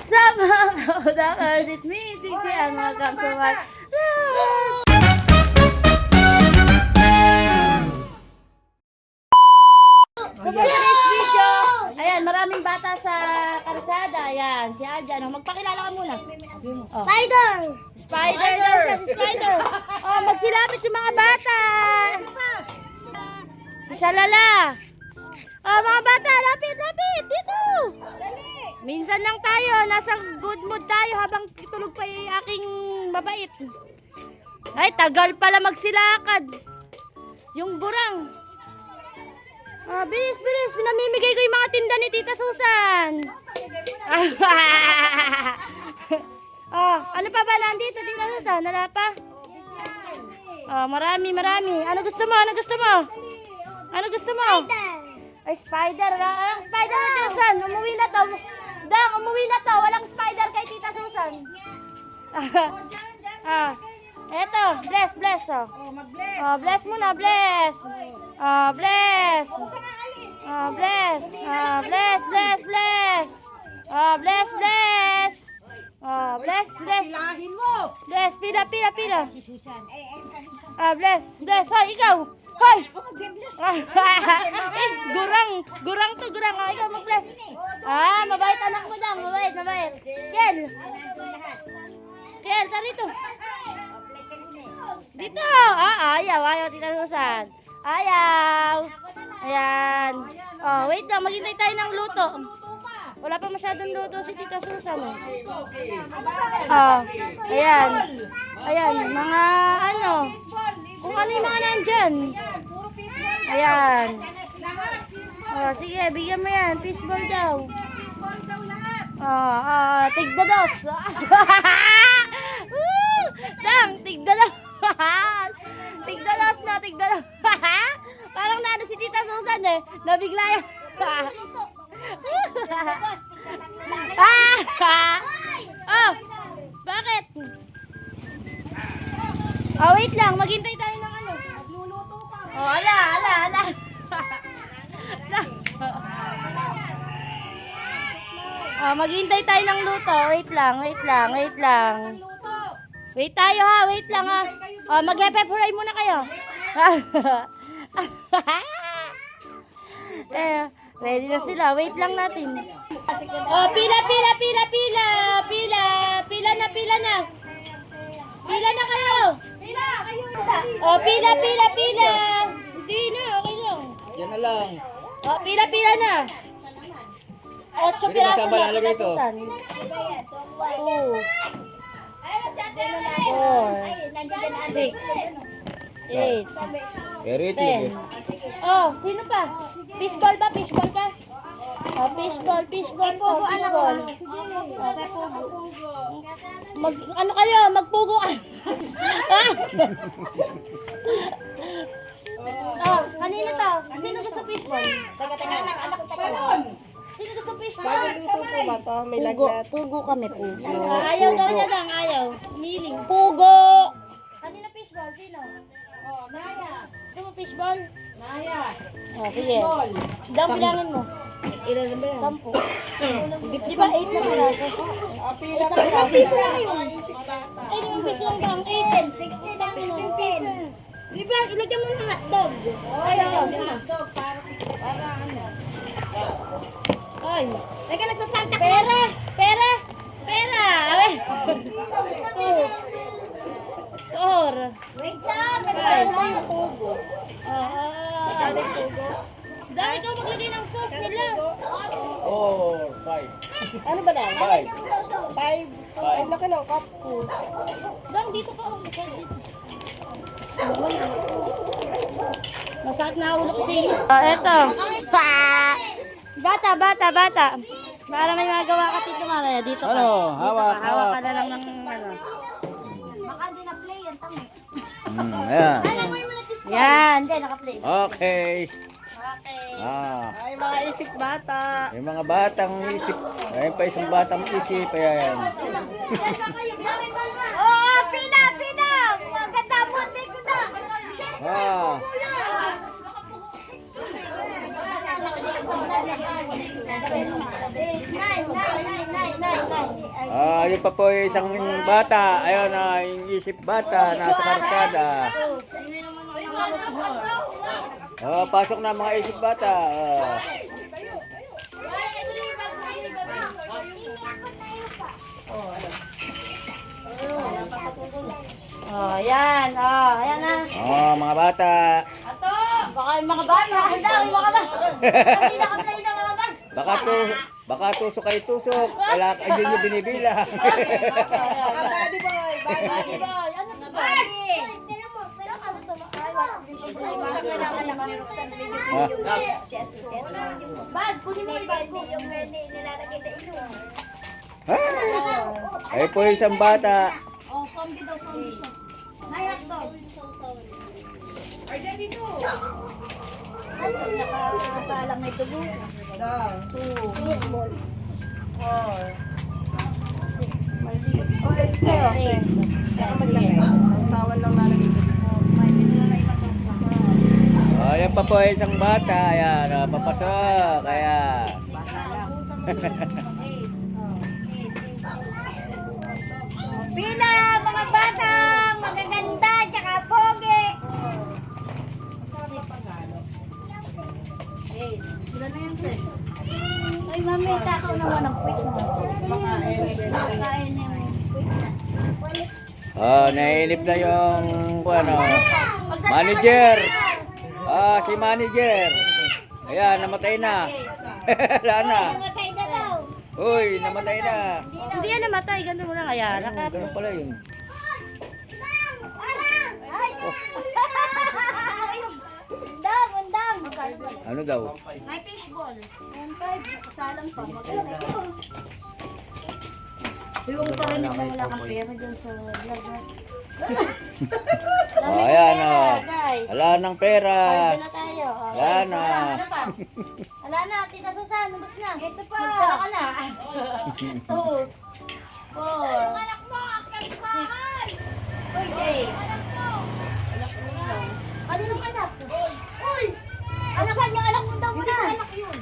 What's up mga kaudakers? It's me, Trixie, and welcome to my vlog! So for today's video, ayan, maraming bata sa karsada. Ayan, si Aljan. Magpakilala ka muna. Oh. Spider! Spider daw siya, si Spider. Oh, magsilapit yung mga bata. Si Shalala. Oh, mga bata, lapit, lapit. Dito. Minsan lang tayo, nasa good mood tayo habang tulog pa yung aking mabait. Ay, tagal pala magsilakad. Yung burang. Ah, bilis, bilis. Pinamimigay ko yung mga tinda ni Tita Susan. Oh, ano pa ba nandito, Tita Susan? Wala pa? Oh, marami, marami. Ano gusto mo? Ano gusto mo? Ano gusto mo? Ay, spider. Walang spider na Tita Susan. Umuwi na to. Dang, umuwi na to. Walang spider kay Tita Susan. Ah, eto. Bless, bless. Oh, oh bless muna, bless. Oh, bless. Oh, bless. Oh, bless, bless, bless. Oh, bless, bless. Oh, bless, bless. Bless, pila, pila, pila. Ah, bless, bless. Hoy, ikaw. Hoy. Eh, gurang to, gurang. Oh, ikaw mag-bless. Ah, mabait anak mo lang. Mabait, mabait. Kel. Kel, sarito. Dito. Ah, ayaw, ayaw, Tita Susan. Ayaw. Ayan. Oh, wait lang. Maghintay tayo ng luto. Wala pa masyadong luto si Tita Susan. Oh, ayan. Ayan, mga ano. Kung ano yung mga nandyan. Ayan. Oh, sige, bigyan mo yan. Fishball daw. Oh, tigdados. Dang, tigdados. Tigdalos na, tigdalos. Parang naano si Tita Susan eh. Nabigla yan. Oh, bakit? Oh, wait lang. Maghintay tayo ng ano. Magluluto pa. Oh, ala, ala, ala. Oh, maghintay tayo ng luto. Wait lang, wait lang, wait lang. Wait tayo ha, wait lang ha. Oh, mag-pepper muna kayo. Eh, ready na sila. Wait lang natin. Oh, pila, pila, pila, pila. Pila, pila na, pila na. Pila na kayo. Pila, kayo. Oh, pila, pila, pila. Hindi na, okay lang. Yan na lang. Oh, pila, pila na. 8 piraso na, Tita Susan. 2. 4, 6, 8, Very 10. Oh, sino pa? Fishball ba? Fishball ka? Oh, fishball, fishball. Oh, fishball. Ano kayo? Magpugo ka. Oh, kanina to. Sino gusto fishball? Sino gusto fishball? Luto po ba ito? May lagnat. Pugo kami, pugo. Ayaw daw niya lang, ayaw. Miling. Pugo! Kanina fishball, sino? Oh, Naya. Gusto mo fishball? Naya. Oh, sige. Dang bilangin mo. Ilan na ba yan? 10. Di ba 8 na piraso? Pila 8 na piso lang yun. Ay, 5 piso lang bang 8? 16 lang yun. 16 pieces. Di ba, ilagyan mo ng hotdog. Ayaw. Para ano? Ay. Teka, nagsasanta ka. Pera! Pera! Pera! Ay. 2. 4. Wait lang, nagdaan mo yung pugo. Dami pugo. Dami ka maglagay ng sauce nila. Oh, 5. Ano ba na? 5. 5. Ang laki ng cup ko. Dang, dito ka. Sa side dito. Masakit na ulo ko sa inyo. Eto. Bata, bata, bata. Para may magawa ka dito mamaya. Dito ka. Ano? Hawak, Dito ka. Hawak ka na lang ng ano. Baka di na play yan, tama. Ayan. Yan. Hindi, naka-play. Okay. Okay. Ay, mga isip bata. Yung mga batang isip. Ayun pa isang batang isip. Ayan. Oh, pina, pina! Maganda mo, ko na. Ah. Nine. Yun pa po isang bata. Ayun na, yung isip bata, nasa karkada. Pasok na mga isip bata. Ayan. Ayan na. Mga bata. Baka yung mga bata. Handa ang mga bata. Kasi nakaplay na mga bata. Baka tusok kayo tusok. Wala, hindi nyo binibilang. Body boy. Body boy. Ano to ba? Ano to? Bag, kunin mo yung bag ko. Yung nilalagay sa ilong. Ay po isang bata. Oh, zombie daw, zombie siya. Nayak daw. Nakasalang may tubo. 2, 4, 6. Yan pa po isang bata. Ayan, papasok. Kaya. Pila, mga batang magaganda, tsaka pogi. Ay, mami, takaw naman ang quick mo. Kain na yung quick na. Nainip na yung manager. Si manager. Ayan, namatay na. Wala na. Namatay na daw. Uy, namatay na. Hindi yan namatay. Ganun mo lang kaya. Ganun pala yun. Undang, undang. Ano daw? May fishball. 1.5, kasalang pa. Yung parinig na wala kang pera dyan sa vlog. Ayan, Guys. wala nang pera. Pwede na tayo. Wala na. Ano pa? Wala na. Tita Susan, nabas na. Ito pa. Magsara ka na. 2, 4, Anak mo, ang kalimbahan. 8. Kaninong anak? Uy! Ano saan yung anak mo daw? Hindi ko anak yun.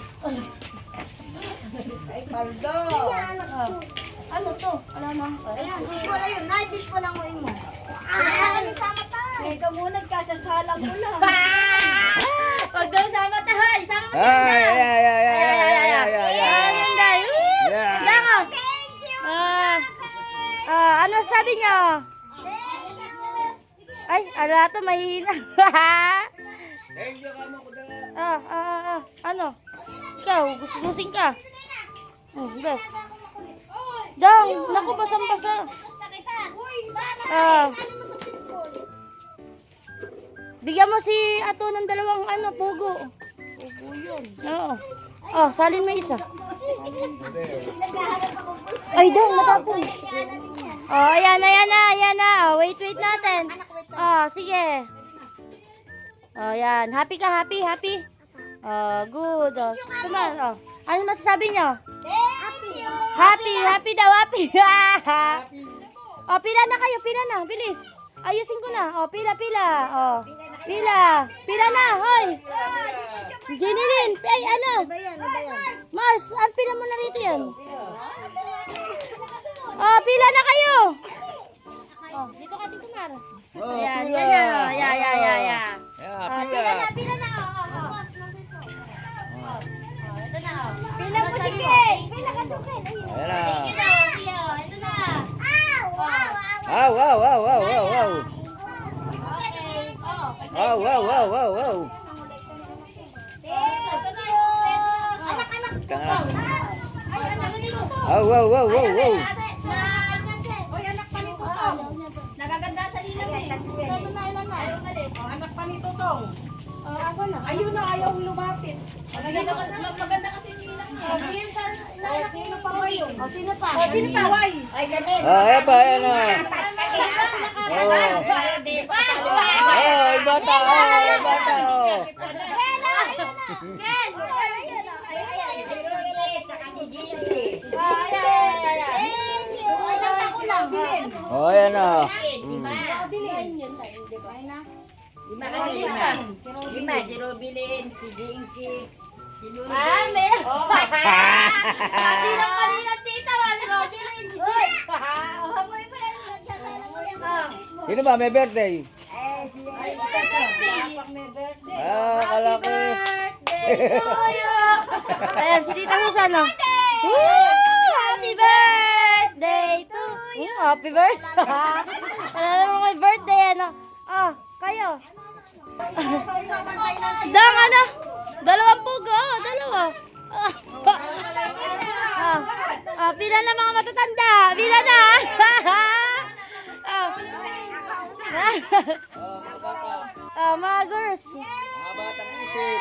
Ano to? Wala na. Ayan, fishball na yun. Night fishball ang uwi mo. Ano sama tayo? Teka muna, kasasalang mo lang. Pag daw sama tayo. Sama mo si Ay, Inday. ay, ay, ay, ay, ay, ay, ay, ay. Ayan, Inday. Yeah. Inday ko. Thank you! Ano sabi niyo? Ay, ala to mahina. Ano? Ikaw, gusto-gusing ka. Bes. Dang, naku, basang-basa. Gusto kita. Uy, sana Ah. ano mo sa fishball? Bigyan mo si Ato ng dalawang pugo. Pugo yun. Oo. Salin mo isa. Naghahanap ako po. Ay, dang, matapon. Ayan na. Wait natin. Sige. Yan. Happy ka, happy. Good. Come on. Ano masasabi nyo? Happy daw, happy. Pila na kayo, pila na. Bilis. Ayusin ko na. Pila. Pila na, hoy. Jenilyn, ay ano? Mars, pila mo na rito yan. Pila na kayo. Dito ka, Tito Mar. Ayan, pila. yan na. Yeah. Pila na. Ito na. Pila mo si Ken. Pila ka doon, Ken. Ayan na. Ito na. Wow. Anak-anak. Tanga. Ay, anak dito. Wow. Oy, anak pa ni Tutong. Nagaganda sa ilaw eh. Ilan na? Ayaw umalis. Anak pa ni Totong. Asan na? Ayun na, ayaw lumapit. Maganda kasi yung ilaw niya. Sino pa ba yun? Sino pa? Ay, ay kami. Ayan pa, ayan na. Ay, bata. Ayan na. Lima, si Robilin, si Jinky. Meron. Hindi lang kanina tita, si Roger na yung Sino ba may birthday? Kalaki. Ayan, si Tita Susan, no? Woo! Happy birthday to you! Happy birthday! Alam mo may birthday, ano? Oh, kayo. Dang, ano? Dalawang pugo, dalawa. Pila na mga matatanda. Pila na. Mga girls. Mga batang isip.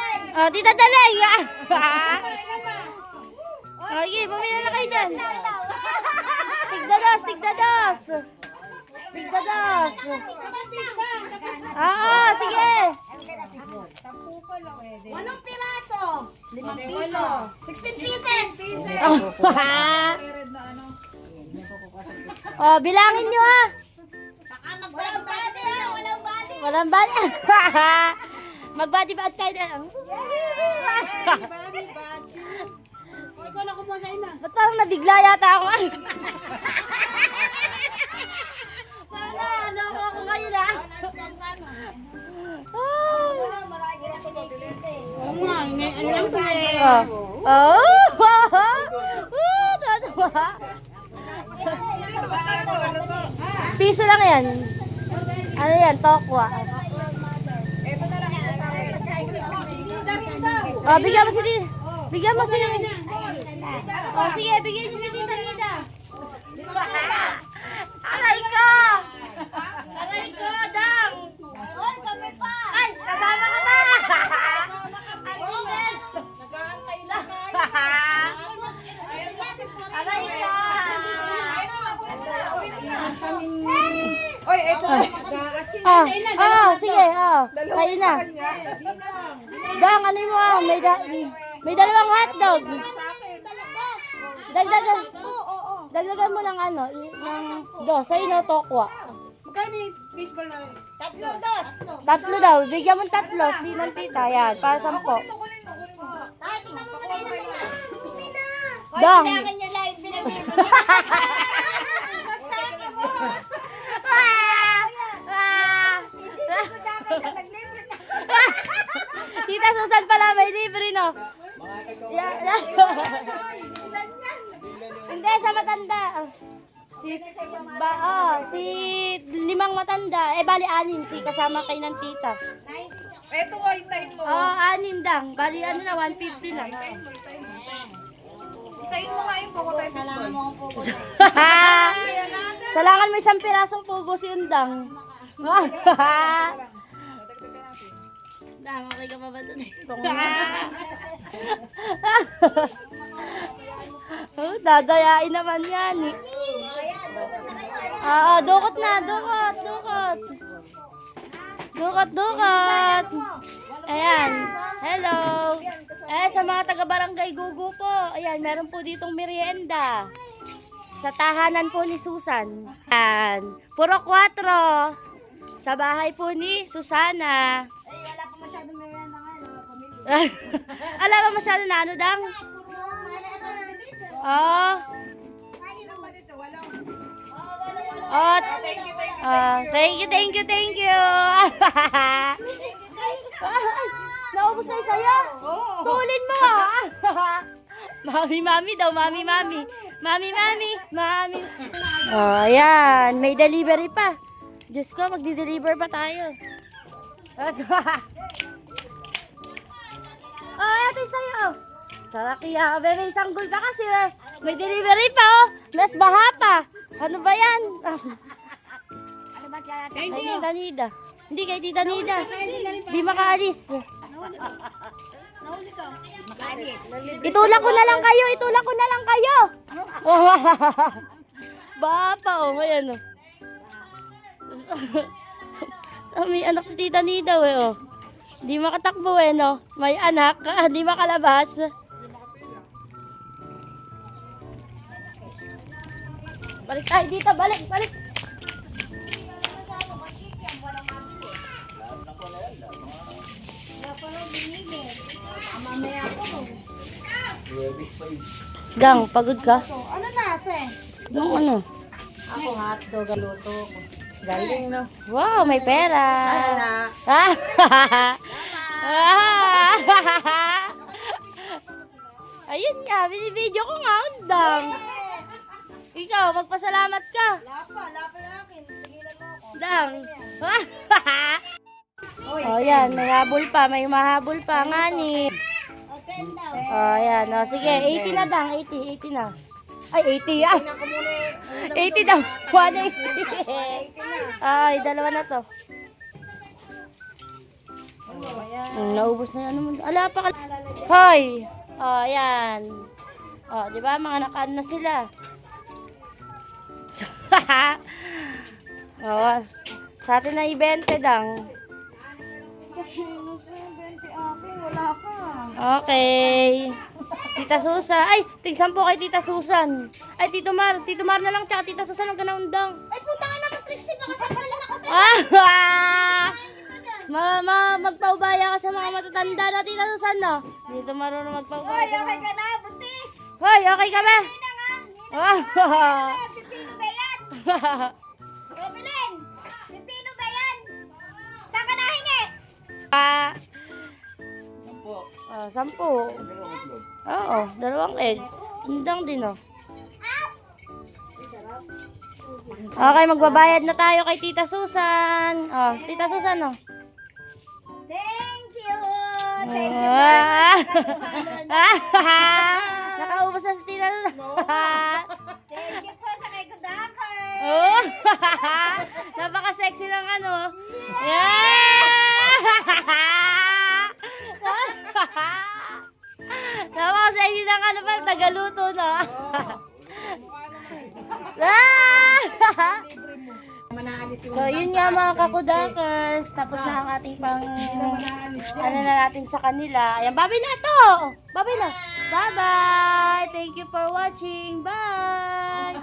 Tita Dalay. Okay, pumila na kayo dyan. Tigdados, tigdados. Tigdados. Sige. Anong piraso? 5 piso. 16 pieces. Bilangin nyo ha. Walang body ha, walang body. Walang bali. Magbati-bat kayo na. Ikaw na kumuha sa ina. Ba't parang nabigla yata ako? Ano ako ngayon ha? Marami na pinipili. Oo nga, ano lang to eh. Tatawa. Piso lang yan. Ano yan? Tokwa. Bigyan mo si Tita. Bigyan mo si Tita. Sige, bigyan niyo si Tita Nida. Aray ko! Aray ko, Dang! Ay, kasama ka ba? Aray ko! Oy, eto na. Sige, kayo na. Dang, ano mo? May dalawang hotdog. Dagdagan mo lang ano, ng sa'yo na tokwa. Magkano yung baseball na? 3 Tatlo daw, bigyan mo tatlo, sinong tita, yan, para 10. Dang! Kanya lang pinag-ibig. Tita Susan pala may libre, no? Hindi, sa matanda. Si limang matanda. Bali 6, si kasama kay ng tita. Eto nga, hintayin mo. 6 dang. Bali ano na, 150 lang. Hintayin mo nga yung buko tayo. Salamat mo po. Salangan mo 1 pirasong pugo si Undang. Dang, okay ka pa ba doon? Dadayain naman yan eh. Dukot na, dukot. Dukot. Ayan. Hello. Sa mga taga-barangay Gugu po. Ayan, meron po ditong merienda. Sa tahanan po ni Susan. Ayan. Puro 4. Sa bahay po ni Susana. Wala pa masyadong merienda ngayon, mga pamilya. Alam mo masyado na ano, Dang? Thank you. Naubos na yung sayo? Tulin mo. Mami daw, mami. Ayan, may delivery pa. Diyos ko, magdi-deliver pa tayo. Ito yung sayo. Tarakiya, may sanggol ka kasi eh. May delivery pa oh. Nas baha pa. Ano ba yan? Kay Tita Nida. Hindi kay Tita Nida. Di makaalis. Itulak ko na lang kayo. Baha pa oh. Ayan oh. May anak si Tita Nida eh oh. Di makatakbo eh no. May anak, di makalabas. Balik tayo dito, balik. Dang, pagod ka? Ano na, se? Nung ano? Ako hotdog ang luto ko. Galing, no? Wow, may pera. Ah. Ayun nga, binibideo ko nga, undang. Ikaw, magpasalamat ka. Lapa na akin. Tigilan mo ako. Dang. Oh, yan, may habol pa, may mahabol pa, ngani. Okay daw. Oh, yan, oh, sige, 80 na dang, 80 na. Ay, 80 ah. 80 daw, 180. Ay, dalawa na to. Naubos na yan. Ano mo? Ala pa ka. Hoy! Oh, yan. Oh, di ba? Mga nakaan na sila. Oh, sa atin na 20 dang. Wala ka. Okay. Tita Susan. Ay, tig-10 kay Tita Susan. Ay, Tito Mar na lang, tsaka Tita Susan ang ganaundang. Ay, puta ka naman, Trixie. Baka sa kanila nakatay. Magpaubaya ka sa mga matatanda na Tita Susan, no? Dito marunong magpaubaya. Ay, okay ka na, buntis. Hoy, okay ka ba? Hindi na nga. Ah. Pipino ba yan? Robelin, pipino ba yan? Saan ka nahingi? Ah. 10. Oo, 2 egg. Indang din, oh. Okay, magbabayad na tayo kay Tita Susan. Oh, Tita Susan, oh. Thank you. Thank you. Nakaubos na si Tita Susan. Thank you po sa kay Kudakar. Oh. Napaka-sexy ng ano. Yeah! Napaka-sexy ng ano pa, tagaluto, no? So, yun nga mga kakudakers. Tapos na ang ating pang ano na natin sa kanila. Ayan, babay na to! Babay na! Bye-bye! Thank you for watching. Bye!